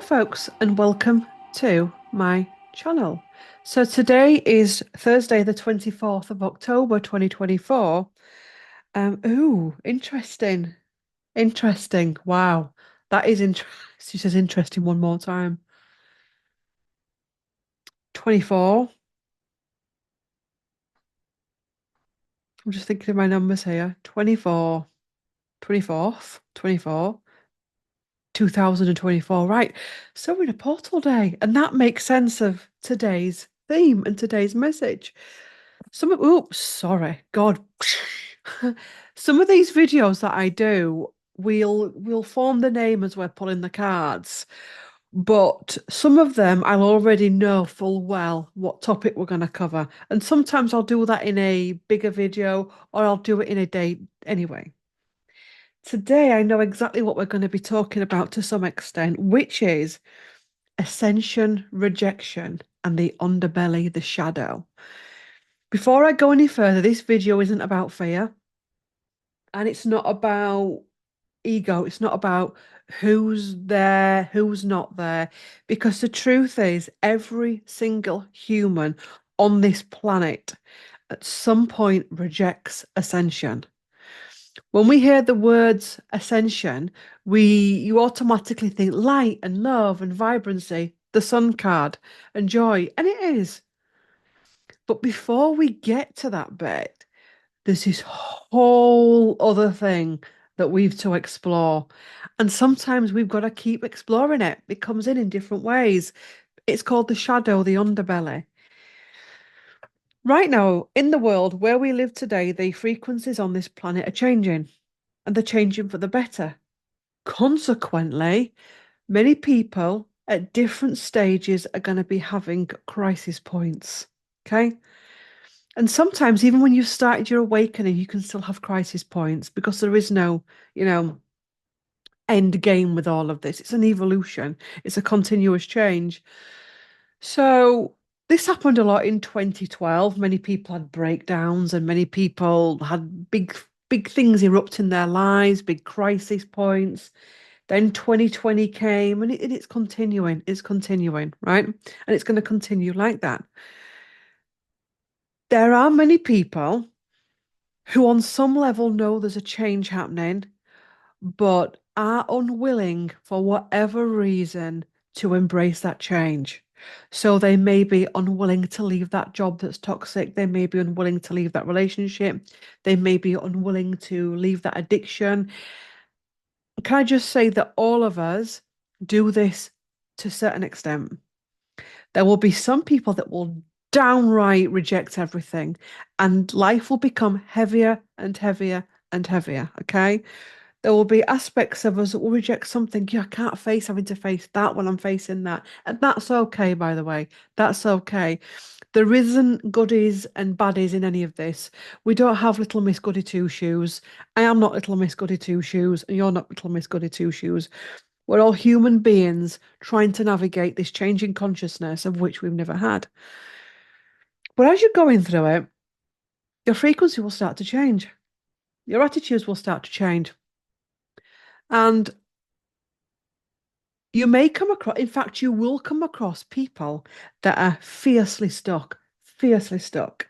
folks, and welcome to my channel. So today is Thursday, the 24th of October, 2024. Interesting. Interesting. Wow. That is interesting. She says interesting one more time. 24. I'm just thinking of my numbers here. 24, 24th, 24, 2024. Right. So we're in a portal day, and that makes sense of today's theme and today's message. Oops, sorry, God. Some of these videos that I do, we'll form the name as we're pulling the cards, but some of them I'll already know full well what topic we're going to cover, and sometimes I'll do that in a bigger video or I'll do it in a day anyway. Today I know exactly what we're going to be talking about to some extent, which is ascension, rejection, and the underbelly, the shadow. Before I go any further, this video isn't about fear and it's not about ego. It's not about who's there, who's not there. Because the truth is, every single human on this planet at some point rejects ascension. When we hear the words ascension, you automatically think light and love and vibrancy, the sun card and joy, and it is. But before we get to that bit, there's this whole other thing that we've to explore. And sometimes we've got to keep exploring it. It comes in different ways. It's called the shadow, the underbelly. Right now, in the world where we live today, the frequencies on this planet are changing, and they're changing for the better. Consequently, many people at different stages are going to be having crisis points. Okay. And sometimes, even when you've started your awakening, you can still have crisis points because there is no, you know, end game with all of this. It's an evolution, it's a continuous change. So, this happened a lot in 2012. Many people had breakdowns and many people had big things erupt in their lives, big crisis points. Then 2020 came and it's continuing, right? And it's going to continue like that. There are many people who on some level know there's a change happening, but are unwilling for whatever reason to embrace that change. So they may be unwilling to leave that job that's toxic. They may be unwilling to leave that relationship. They may be unwilling to leave that addiction. Can I just say that all of us do this to a certain extent? There will be some people that will downright reject everything, and life will become heavier and heavier and heavier. Okay. There will be aspects of us that will reject something. Yeah, I can't face having to face that when I'm facing that. And that's okay, by the way. That's okay. There isn't goodies and baddies in any of this. We don't have little Miss Goody Two Shoes. I am not little Miss Goody Two Shoes, and you're not little Miss Goody Two Shoes. We're all human beings trying to navigate this changing consciousness of which we've never had. But as you're going through it, your frequency will start to change. Your attitudes will start to change. And you may come across, in fact, you will come across people that are fiercely stuck, fiercely stuck.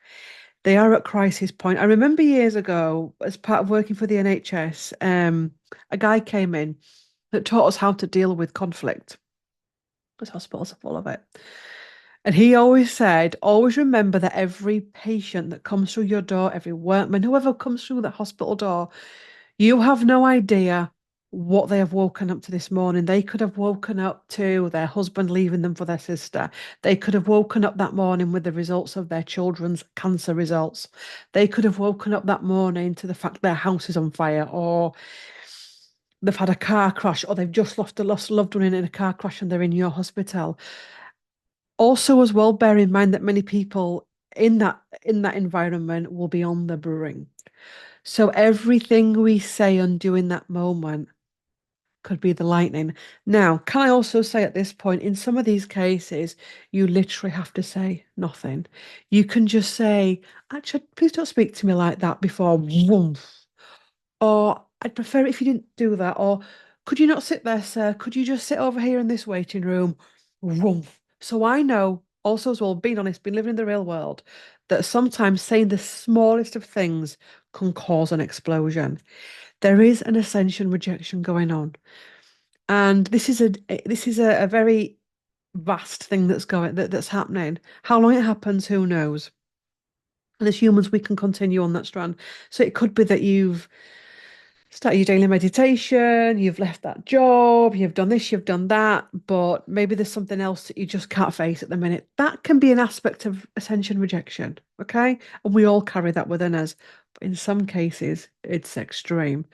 They are at crisis point. I remember years ago, as part of working for the NHS, a guy came in that taught us how to deal with conflict, because hospitals are full of it. And he always said, always remember that every patient that comes through your door, every workman, whoever comes through that hospital door, you have no idea what they have woken up to this morning. They could have woken up to their husband leaving them for their sister. They could have woken up that morning with the results of their children's cancer results. They could have woken up that morning to the fact their house is on fire, or they've had a car crash, or they've just lost a lost loved one in a car crash and they're in your hospital. Also, as well, bear in mind that many people in that environment will be on the brink. So everything we say and do in that moment could be the lightning. Now, can I also say at this point, in some of these cases, you literally have to say nothing. You can just say, actually, please don't speak to me like that before. Woof. Or I'd prefer it if you didn't do that. Or Could you not sit there, sir? Could you just sit over here in this waiting room? Rumph. So I know, also as well, being honest, being living in the real world, that sometimes saying the smallest of things can cause an explosion. There is an ascension rejection going on. And this is a very vast thing that's happening. How long it happens, who knows? And as humans, we can continue on that strand. So it could be that you've started your daily meditation, you've left that job, you've done this, you've done that, but maybe there's something else that you just can't face at the minute. That can be an aspect of ascension rejection, okay? And we all carry that within us. But in some cases, it's extreme.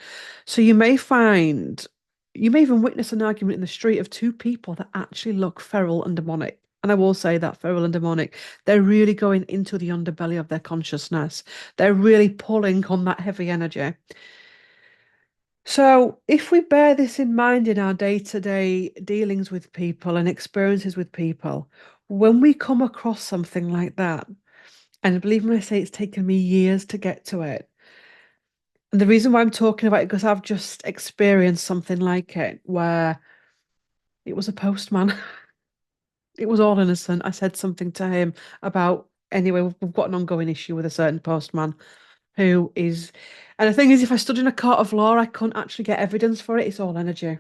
So you may even witness an argument in the street of two people that actually look feral and demonic. And I will say that feral and demonic, they're really going into the underbelly of their consciousness. They're really pulling on that heavy energy. So, if we bear this in mind in our day-to-day dealings with people and experiences with people, when we come across something like that, and believe me when I say it's taken me years to get to it, and the reason why I'm talking about it because I've just experienced something like it where it was a postman. It was all innocent. I said something to him about, anyway, we've got an ongoing issue with a certain postman who is, and the thing is, if I stood in a court of law, I couldn't actually get evidence for it. It's all energy.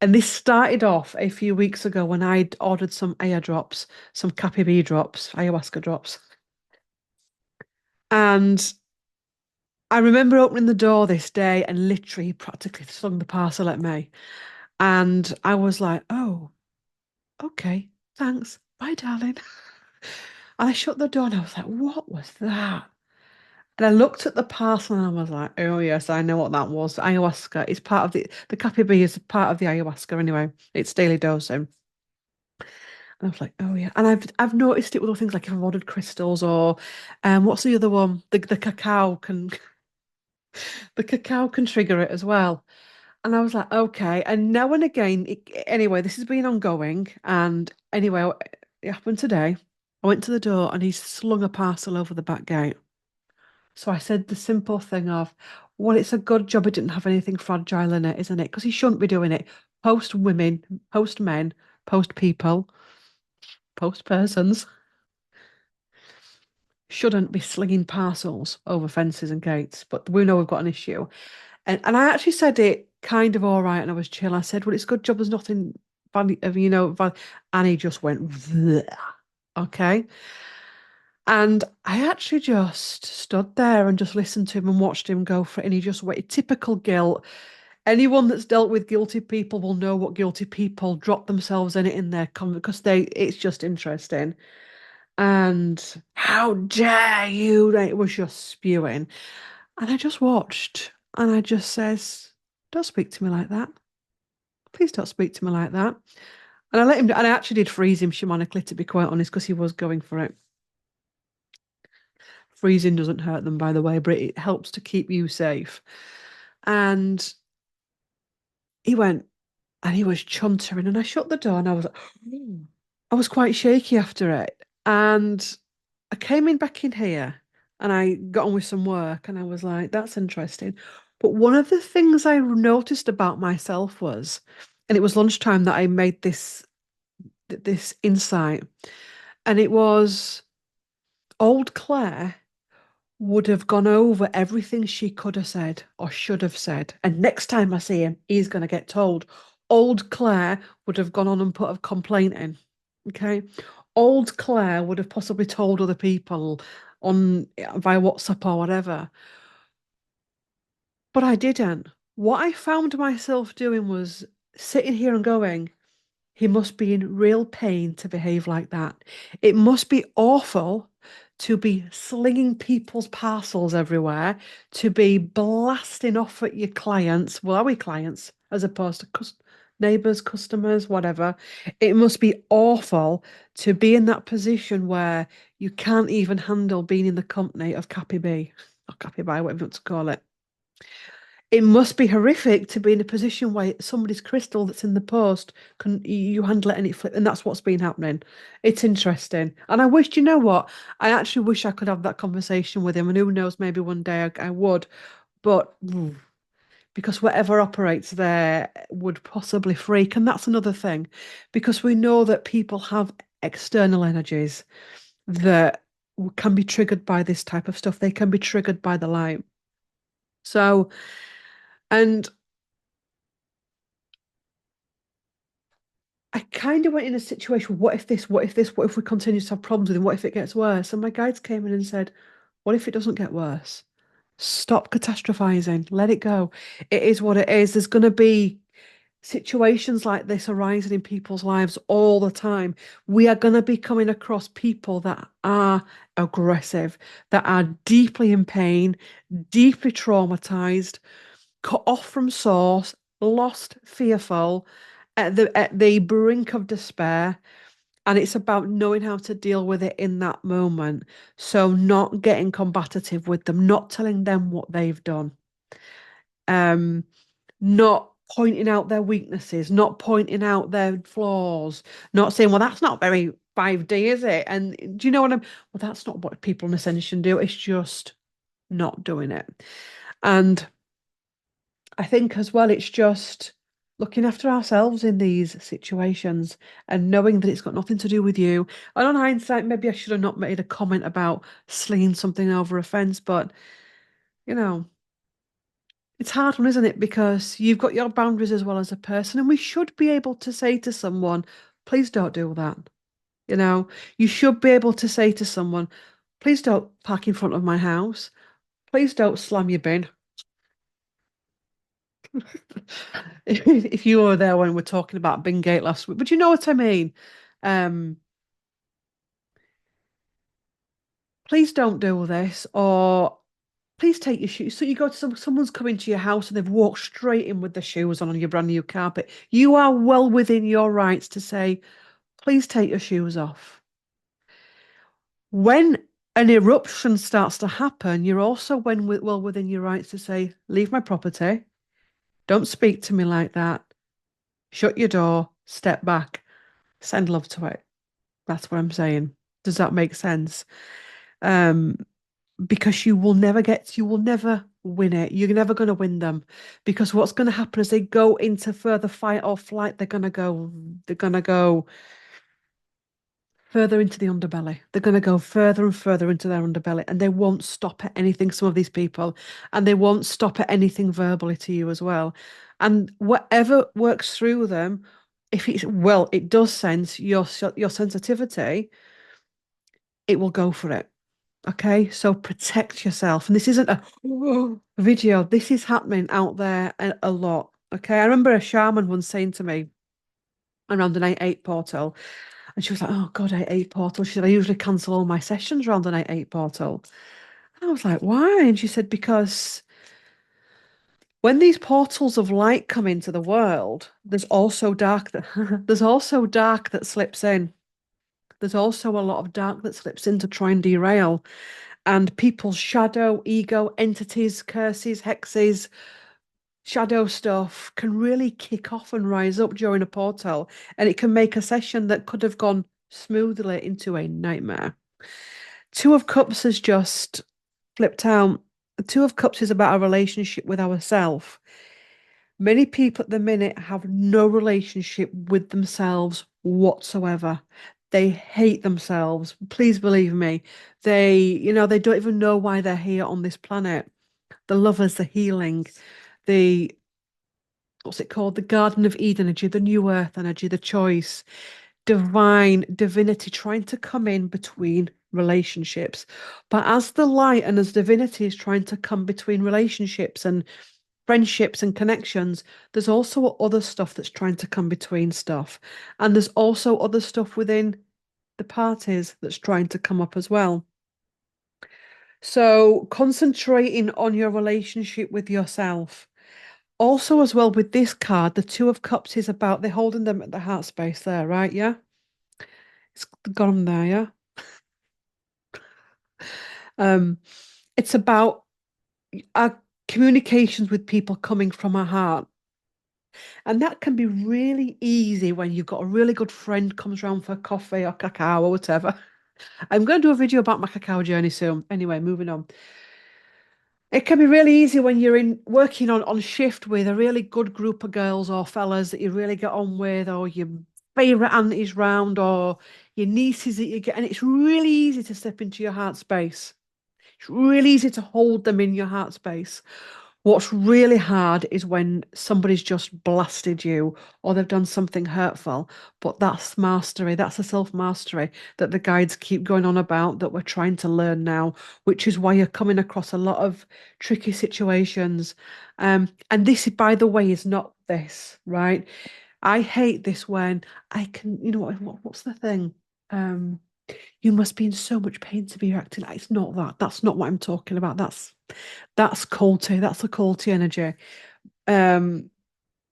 And this started off a few weeks ago when I'd ordered some aya drops, some Cappy bee drops, ayahuasca drops. And I remember opening the door this day and literally practically slung the parcel at me. And I was like, oh, okay, thanks. Bye, darling. And I shut the door and I was like, what was that? And I looked at the parcel and I was like, oh yes, I know what that was. Ayahuasca. It's part of the Cappy bee is part of the ayahuasca anyway. It's daily dosing. And I was like, oh yeah. And I've noticed it with other things like if I've ordered crystals or what's the other one? The cacao can the cacao can trigger it as well. And I was like, okay. And now and again, anyway, this has been ongoing. And anyway, it happened today. I went to the door and he slung a parcel over the back gate. So I said the simple thing of, well, it's a good job it didn't have anything fragile in it, isn't it? Because he shouldn't be doing it. Post women, post men, post people, post persons shouldn't be slinging parcels over fences and gates. But we know we've got an issue. And I actually said it kind of all right and I was chill. I said, well, it's a good job there's nothing, and he just went, "Bleh." Okay. And I actually just stood there and just listened to him and watched him go for it. And he just waited. Typical guilt. Anyone that's dealt with guilty people will know what guilty people drop themselves in it in their comment because it's just interesting. And how dare you? It was just spewing. And I just watched and I just says, don't speak to me like that. Please don't speak to me like that. And I let him, and I actually did freeze him shamanically, to be quite honest, because he was going for it. Freezing doesn't hurt them, by the way, but it helps to keep you safe. And he went and he was chuntering, and I shut the door and I was like, I was quite shaky after it. And I came in back in here and I got on with some work and I was like, that's interesting. But one of the things I noticed about myself was, and it was lunchtime that I made this insight, and it was old Claire would have gone over everything she could have said or should have said. And next time I see him, he's going to get told. Old Claire would have gone on and put a complaint in. Okay. Old Claire would have possibly told other people on via WhatsApp or whatever. But I didn't. What I found myself doing was sitting here and going, he must be in real pain to behave like that. It must be awful to be slinging people's parcels everywhere, to be blasting off at your clients. Well, are we clients as opposed to neighbors, customers, whatever? It must be awful to be in that position where you can't even handle being in the company of Cappy B or Cappy Bye, whatever you want to call it. It must be horrific to be in a position where somebody's crystal that's in the post can you handle it and it flip, and that's what's been happening. It's interesting, and I wish, you know what? I actually wish I could have that conversation with him, and who knows, maybe one day I would. But because whatever operates there would possibly freak. And that's another thing, because we know that people have external energies that can be triggered by this type of stuff. They can be triggered by the light. So, and I kind of went in a situation, what if this, what if this, what if we continue to have problems with him, what if it gets worse? And my guides came in and said, what if it doesn't get worse? Stop catastrophizing, let it go. It is what it is. There's going to be situations like this arising in people's lives all the time. We are going to be coming across people that are aggressive, that are deeply in pain, deeply traumatized, cut off from source, lost, fearful, at the brink of despair. And it's about knowing how to deal with it in that moment. So not getting combative with them, not telling them what they've done. Um, not pointing out their weaknesses, not pointing out their flaws, not saying, well, that's not very 5D, is it? And do you know what I'm, well, that's not what people in Ascension do. It's just not doing it. And I think as well, it's just looking after ourselves in these situations and knowing that it's got nothing to do with you. And on hindsight, maybe I should have not made a comment about slinging something over a fence, but you know, it's hard one, isn't it? Because you've got your boundaries as well as a person, and we should be able to say to someone, please don't do that. You know, you should be able to say to someone, please don't park in front of my house. Please don't slam your bin. If you were there when we're talking about Bingate last week, but you know what I mean. Um, please don't do this, or please take your shoes. So you go to someone's coming to your house and they've walked straight in with their shoes on your brand new carpet. You are well within your rights to say, please take your shoes off. When an eruption starts to happen, you're also well within your rights to say, leave my property. Don't speak to me like that. Shut your door, step back, send love to it. That's what I'm saying. Does that make sense? Um, because you will never win it. You're never going to win them because what's going to happen is they go into further fight or flight. They're going to go further into the underbelly. They're going to go further and further into their underbelly and they won't stop at anything, some of these people, and they won't stop at anything verbally to you as well. And whatever works through them, if it's, well, it does sense your sensitivity, it will go for it. Okay, so protect yourself. And this isn't a video, this is happening out there a lot. Okay, I remember a shaman once saying to me around an 8-8 portal, and she was like, oh God, 8-8 portal. She said, I usually cancel all my sessions around an 8-8 portal. And I was like, why? And she said, because when these portals of light come into the world, there's also dark that there's also dark that slips in. There's also a lot of dark that slips in to try and derail. And people's shadow, ego, entities, curses, hexes, shadow stuff can really kick off and rise up during a portal. And it can make a session that could have gone smoothly into a nightmare. Two of Cups has just flipped out. The Two of Cups is about a relationship with ourselves. Many people at the minute have no relationship with themselves whatsoever. They hate themselves. Please believe me. They don't even know why they're here on this planet. The lovers, the healing, the what's it called? The Garden of Eden energy, the New Earth energy, the choice, divine, divinity trying to come in between relationships. But as the light and as divinity is trying to come between relationships and friendships and connections, there's also other stuff that's trying to come between stuff. And there's also other stuff within the parties that's trying to come up as well. So concentrating on your relationship with yourself. Also, as well, with this card, the Two of Cups is about they're holding them at the heart space there, right? Yeah. It's got them there, yeah. Um, it's about our communications with people coming from our heart. And that can be really easy when you've got a really good friend comes around for coffee or cacao or whatever. I'm going to do a video about my cacao journey soon. Anyway, moving on. It can be really easy when you're in working on shift with a really good group of girls or fellas that you really get on with, or your favourite aunties round, or your nieces that you get, and it's really easy to step into your heart space. It's really easy to hold them in your heart space. What's really hard is when somebody's just blasted you or they've done something hurtful. But that's mastery. That's a self-mastery that the guides keep going on about that we're trying to learn now, which is why you're coming across a lot of tricky situations. And this, by the way, is not this, right? I hate this when I can, what's the thing? Um, you must be in so much pain to be acting like it's not that. That's not what I'm talking about. That's culty. That's a culty energy. Um,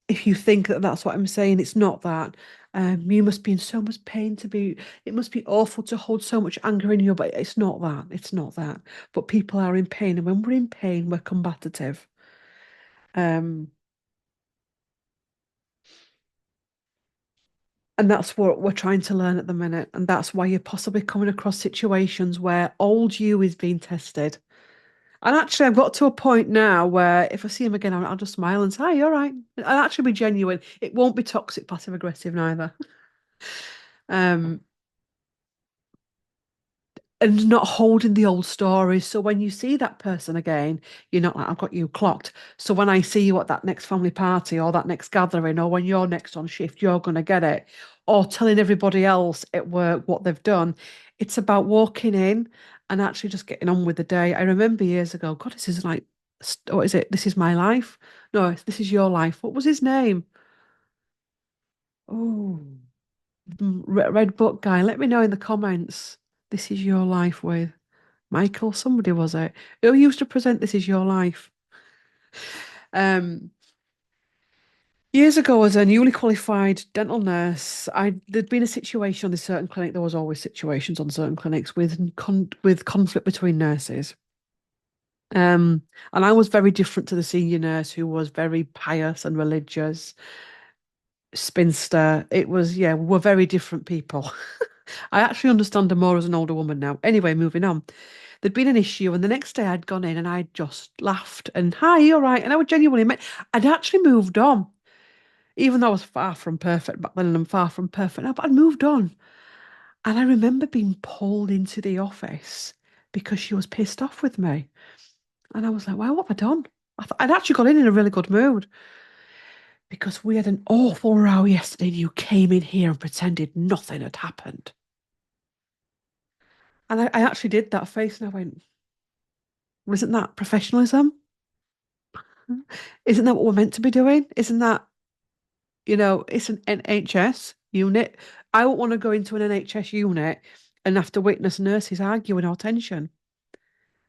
if you think that that's what I'm saying, it's not that. You must be in so much pain to be. It must be awful to hold so much anger in you, but it's not that. It's not that. But people are in pain, and when we're in pain, we're combative. Um, and that's what we're trying to learn at the minute, and that's why you're possibly coming across situations where old you is being tested. And actually, I've got to a point now where if I see him again, I'll just smile and say, "Hi, you're right." I'll actually be genuine. It won't be toxic, passive aggressive neither. Um, and not holding the old stories. So when you see that person again, you're not like, I've got you clocked. So when I see you at that next family party or that next gathering, or when you're next on shift, you're going to get it. Or telling everybody else at work what they've done. It's about walking in and actually just getting on with the day. I remember years ago, God, this is like, what is it? This is my life. No, this is your life. What was his name? Oh, Red Book guy. Let me know in the comments. This is your life with. Michael, somebody was it, who used to present This Is Your Life. Um, Years ago, as a newly qualified dental nurse, there'd been a situation on this certain clinic. There was always situations on certain clinics with conflict between nurses. Um, and I was very different to the senior nurse who was very pious and religious, spinster. It was, yeah, we're very different people. I actually understand her more as an older woman now. Anyway, moving on. There'd been an issue, and the next day I'd gone in and I'd just laughed and, hi, you're right. And I would genuinely admit I'd actually moved on, even though I was far from perfect back then and I'm far from perfect now, but I'd moved on. And I remember being pulled into the office because she was pissed off with me. And I was like, well, what have I done? I'd actually got in a really good mood because we had an awful row yesterday and you came in here and pretended nothing had happened. And I actually did that face and I went, well, isn't that professionalism? Isn't that what we're meant to be doing? Isn't that, it's an NHS unit. I won't want to go into an NHS unit and have to witness nurses arguing or tension.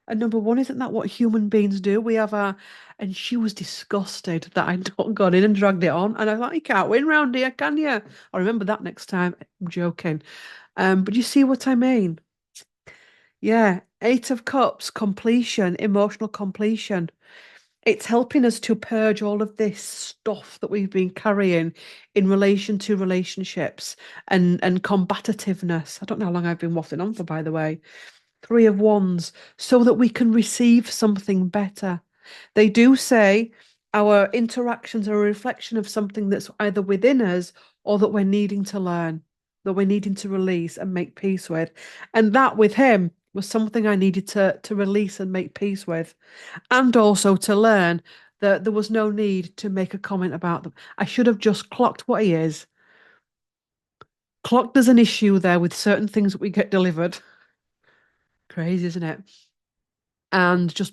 And number one, isn't that what human beings do? And she was disgusted that I'd not gone in and dragged it on. And I thought, you can't win round here, can you? I remember that next time. I'm joking. But you see what I mean? Yeah. Eight of Cups, completion, emotional completion. It's helping us to purge all of this stuff that we've been carrying in relation to relationships and combativeness. I don't know how long I've been waffling on for, by the way. Three of Wands, so that we can receive something better. They do say our interactions are a reflection of something that's either within us or that we're needing to learn, that we're needing to release and make peace with. And that with him was something I needed to release and make peace with. And also to learn that there was no need to make a comment about them. I should have just clocked what he is. Clocked there's an issue there with certain things that we get delivered. Crazy, isn't it? And just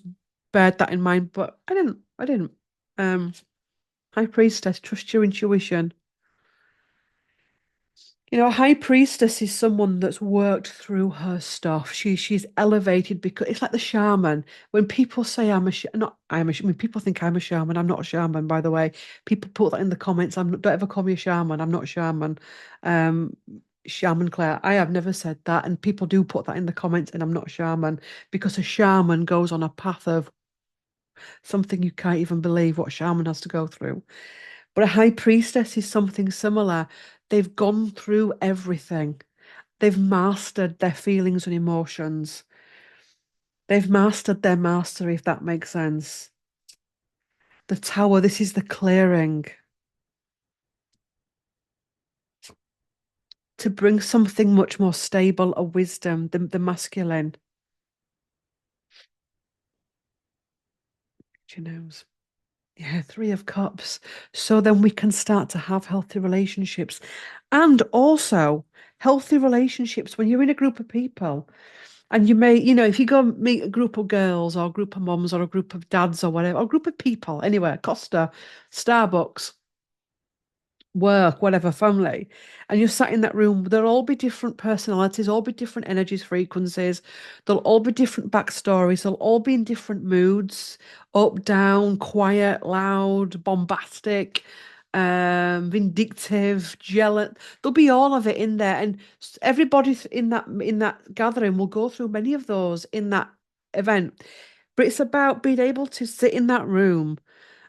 beared that in mind. But I didn't. I didn't. Um, High Priestess, trust your intuition. A high priestess is someone that's worked through her stuff. She's elevated because it's like the shaman. When people say I'm a sh not I'm a sh- when people think I'm a shaman, I'm not a shaman, by the way. People put that in the comments. Don't ever call me a shaman. I'm not a shaman. Um, Shaman Claire. I have never said that, and people do put that in the comments, and I'm not a shaman because a shaman goes on a path of something you can't even believe what a shaman has to go through. But a high priestess is something similar. They've gone through everything. They've mastered their feelings and emotions. They've mastered their mastery, if that makes sense. The tower, this is the clearing to bring something much more stable, a wisdom, the masculine. She knows. Yeah, Three of Cups. So then we can start to have healthy relationships. And also healthy relationships when you're in a group of people. And you may, if you go meet a group of girls or a group of moms or a group of dads or whatever, or a group of people anywhere, Costa, Starbucks, work, whatever, family, and you're sat in that room, there'll all be different personalities, all be different energies, frequencies, there'll all be different backstories, they'll all be in different moods, up, down, quiet, loud, bombastic, vindictive, jealous. There'll be all of it in there. And everybody in that gathering will go through many of those in that event. But it's about being able to sit in that room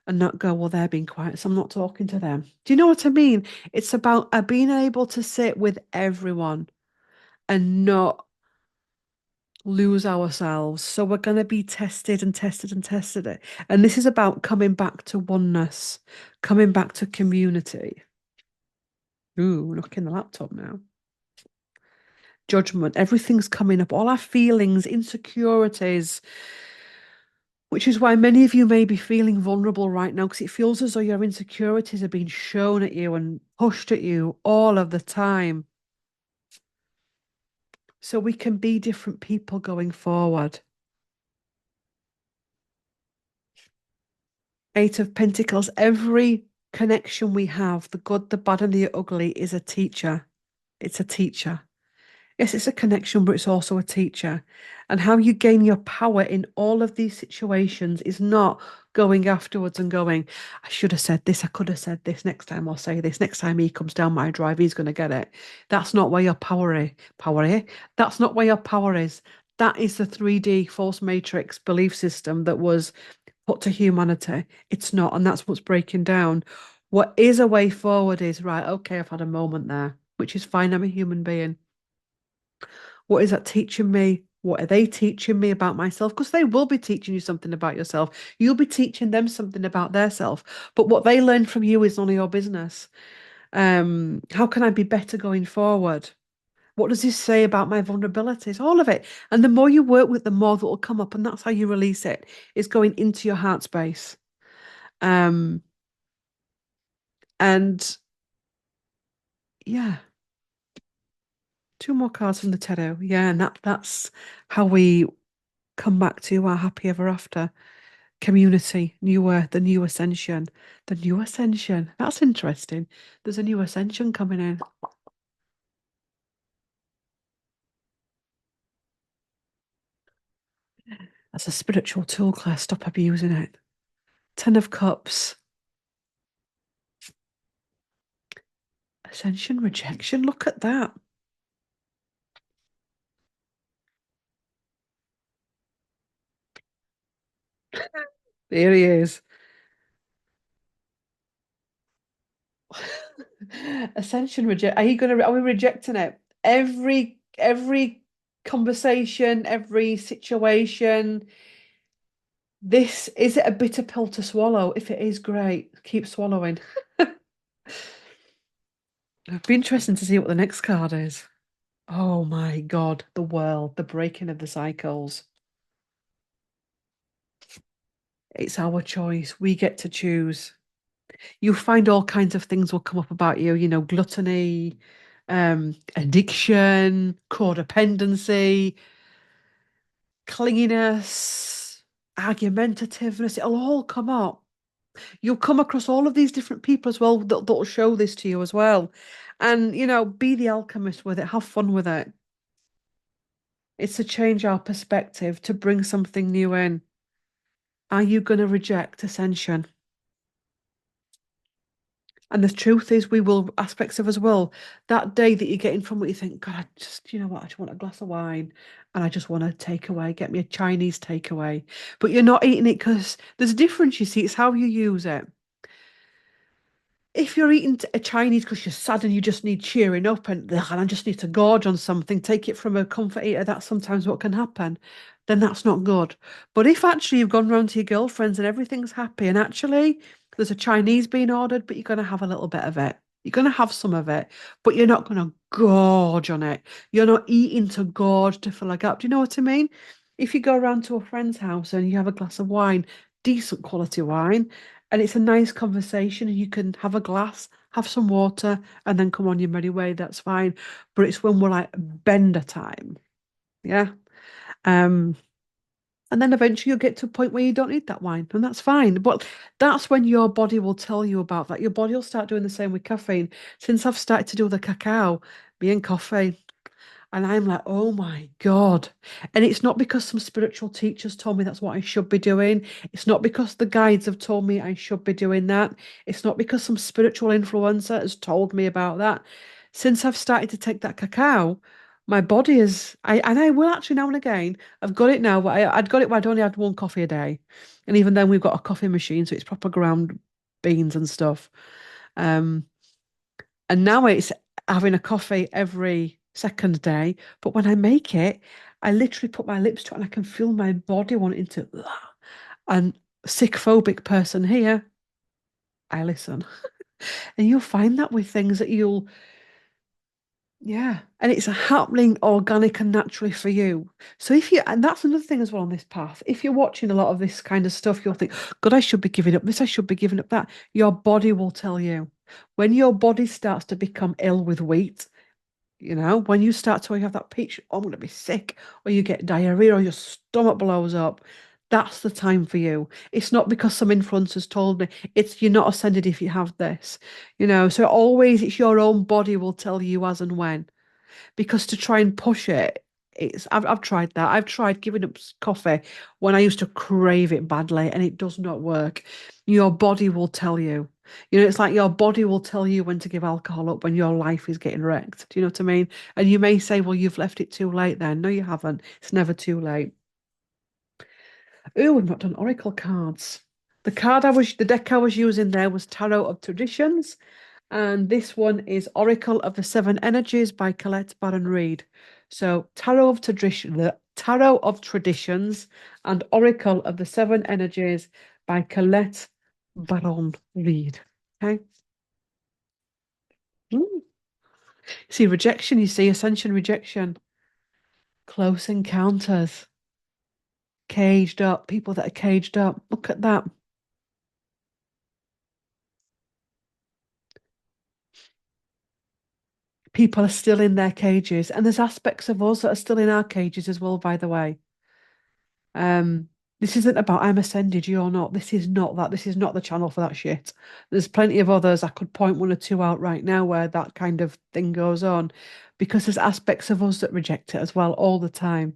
and not go, well, they're being quiet, so I'm not talking to them. Do you know what I mean? It's about being able to sit with everyone and not lose ourselves. So we're going to be tested and tested and tested it. And this is about coming back to oneness, coming back to community. Ooh, look in the laptop now. Judgment, everything's coming up, all our feelings, insecurities, which is why many of you may be feeling vulnerable right now because it feels as though your insecurities are being shown at you and pushed at you all of the time. So we can be different people going forward. Eight of Pentacles, every connection we have, the good, the bad, and the ugly, is a teacher. It's a teacher. Yes, it's a connection, but it's also a teacher. And how you gain your power in all of these situations is not going afterwards and going, I should have said this, I could have said this, next time I'll say this, next time he comes down my drive, he's going to get it. That's not where your power is. That's not where your power is. That is the 3D false matrix belief system that was put to humanity. It's not, and that's what's breaking down. What is a way forward is, right, okay, I've had a moment there, which is fine, I'm a human being. What is that teaching me? What are they teaching me about myself? Because they will be teaching you something about yourself. You'll be teaching them something about their self. But what they learn from you is none of your business. How can I be better going forward? What does this say about my vulnerabilities? All of it. And the more you work with, the more that will come up. And that's how you release it. It's going into your heart space. Um, and yeah, two more cards from the tarot. Yeah, and that's how we come back to our happy ever after. Community, the new ascension, the new ascension. That's interesting. There's a new ascension coming in. That's a spiritual tool, Claire. Stop abusing it. Ten of Cups. Ascension, rejection. Look at that. There he is. Ascension, reject. Are we rejecting it? Every conversation, every situation. This is it a bitter pill to swallow? If it is, great. Keep swallowing. It'd be interesting to see what the next card is. Oh my God, the world, the breaking of the cycles. It's our choice. We get to choose. You'll find all kinds of things will come up about you, gluttony, addiction, codependency, clinginess, argumentativeness. It'll all come up. You'll come across all of these different people as well that'll show this to you as well. And, be the alchemist with it, have fun with it. It's to change our perspective, to bring something new in. Are you going to reject ascension? And the truth is, we will, aspects of us will. That day that you get in from what you think, God, you know what, I just want a glass of wine and I just want a takeaway, get me a Chinese takeaway. But you're not eating it because there's a difference, you see, it's how you use it. If you're eating a Chinese because you're sad and you just need cheering up and I just need to gorge on something, take it from a comfort eater, that's sometimes what can happen, then that's not good. But if actually you've gone round to your girlfriends and everything's happy and actually there's a Chinese being ordered, but you're going to have a little bit of it. You're going to have some of it, but you're not going to gorge on it. You're not eating to gorge to fill a gap. Do you know what I mean? If you go around to a friend's house and you have a glass of wine, decent quality wine, and it's a nice conversation and you can have a glass, have some water, and then come on your merry way, that's fine. But it's when we're like bender time. Yeah. Um, and then eventually you'll get to a point where you don't need that wine, and that's fine. But that's when your body will tell you about that. Your body will start doing the same with caffeine. Since I've started to do the cacao, me and coffee, and I'm like, oh my God. And it's not because some spiritual teachers told me that's what I should be doing. It's not because the guides have told me I should be doing that. It's not because some spiritual influencer has told me about that. Since I've started to take that cacao, my body is, I will actually now and again, I've got it now, but I'd got it when I'd only had one coffee a day. And even then we've got a coffee machine, so it's proper ground beans and stuff. Um, and now it's having a coffee every second day. But when I make it, I literally put my lips to it and I can feel my body wanting to. And sick phobic person here, I listen. And you'll find that with things that yeah. And it's happening organic and naturally for you. So if you, and that's another thing as well on this path, if you're watching a lot of this kind of stuff, you'll think, God, I should be giving up this, I should be giving up that. Your body will tell you. When your body starts to become ill with wheat, when you start to have that peach, oh, I'm going to be sick, or you get diarrhea, or your stomach blows up, that's the time for you. It's not because some influencers told me, it's you're not ascended if you have this, So always it's your own body will tell you as and when. Because to try and push it, I've tried that. I've tried giving up coffee when I used to crave it badly, and it does not work. Your body will tell you. It's like your body will tell you when to give alcohol up when your life is getting wrecked. Do you know what I mean? And you may say, well, you've left it too late then. No, you haven't. It's never too late. Oh, we've not done oracle cards. The deck I was using there was Tarot of Traditions. And this one is Oracle of the Seven Energies by Colette Baron Reid. So Tarot of Traditions and Oracle of the Seven Energies by Colette Baron Reid. Okay. Mm. See rejection, you see ascension, rejection, close encounters, caged up, people that are caged up. Look at that. People are still in their cages, and there's aspects of us that are still in our cages as well, by the way. This isn't about I'm ascended, you're not. This is not that. This is not the channel for that shit. There's plenty of others. I could point one or two out right now where that kind of thing goes on because there's aspects of us that reject it as well all the time.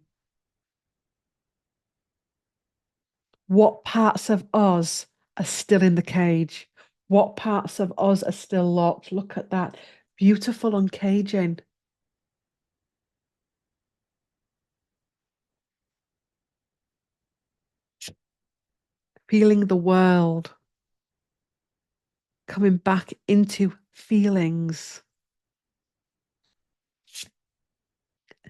What parts of us are still in the cage? What parts of us are still locked? Look at that. Beautiful uncaging. Feeling the world. Coming back into feelings.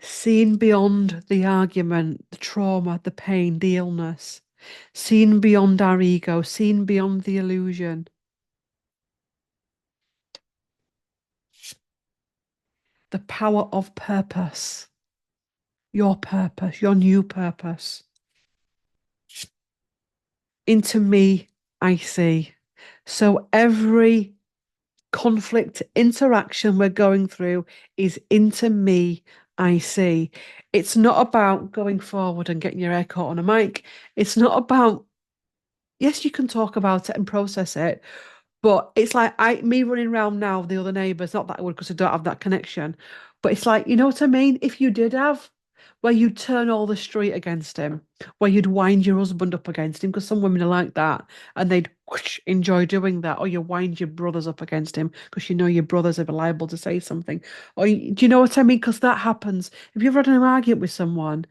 Seeing beyond the argument, the trauma, the pain, the illness, seeing beyond our ego, seeing beyond the illusion, the power of purpose, your new purpose. Into me, I see. So every conflict, interaction we're going through is into me, I see. It's not about going forward and getting your hair caught on a mic. It's not about, yes, you can talk about it and process it, but it's like me running around now with the other neighbours, not that I would because I don't have that connection. But it's like, you know what I mean? If you did have where you'd turn all the street against him, where you'd wind your husband up against him, because some women are like that, and they'd whoosh, enjoy doing that, or you wind your brothers up against him because you know your brothers are liable to say something. Do you know what I mean? Because that happens. If you've had an argument with someone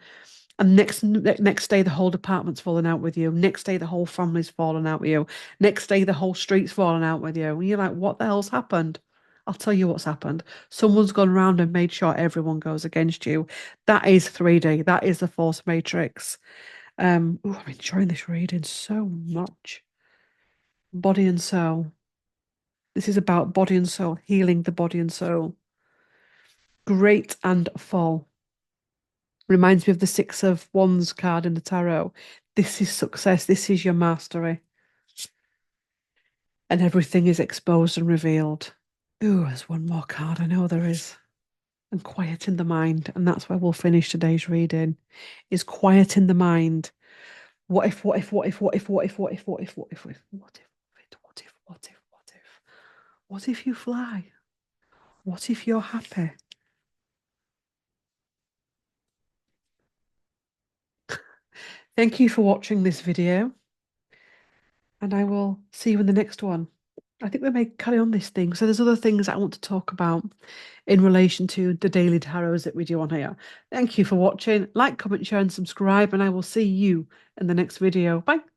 And next day, the whole department's falling out with you. Next day, the whole family's falling out with you. Next day, the whole street's falling out with you. And you're like, what the hell's happened? I'll tell you what's happened. Someone's gone around and made sure everyone goes against you. That is 3D. That is the Force Matrix. Ooh, I'm enjoying this reading so much. Body and soul. This is about body and soul, healing the body and soul. Great and fall. Reminds me of the Six of Wands card in the tarot. This is success. This is your mastery. And everything is exposed and revealed. Ooh, there's one more card. I know there is. And quiet in the mind. And that's where we'll finish today's reading. Is quiet in the mind. What if, what if, what if, what if, what if, what if, what if, what if, what if, what if, what if, what if, what if, what if you fly? What if you're happy? Thank you for watching this video, and I will see you in the next one. I think we may carry on this thing. So there's other things I want to talk about in relation to the daily tarots that we do on here. Thank you for watching. Like, comment, share, and subscribe, and I will see you in the next video. Bye.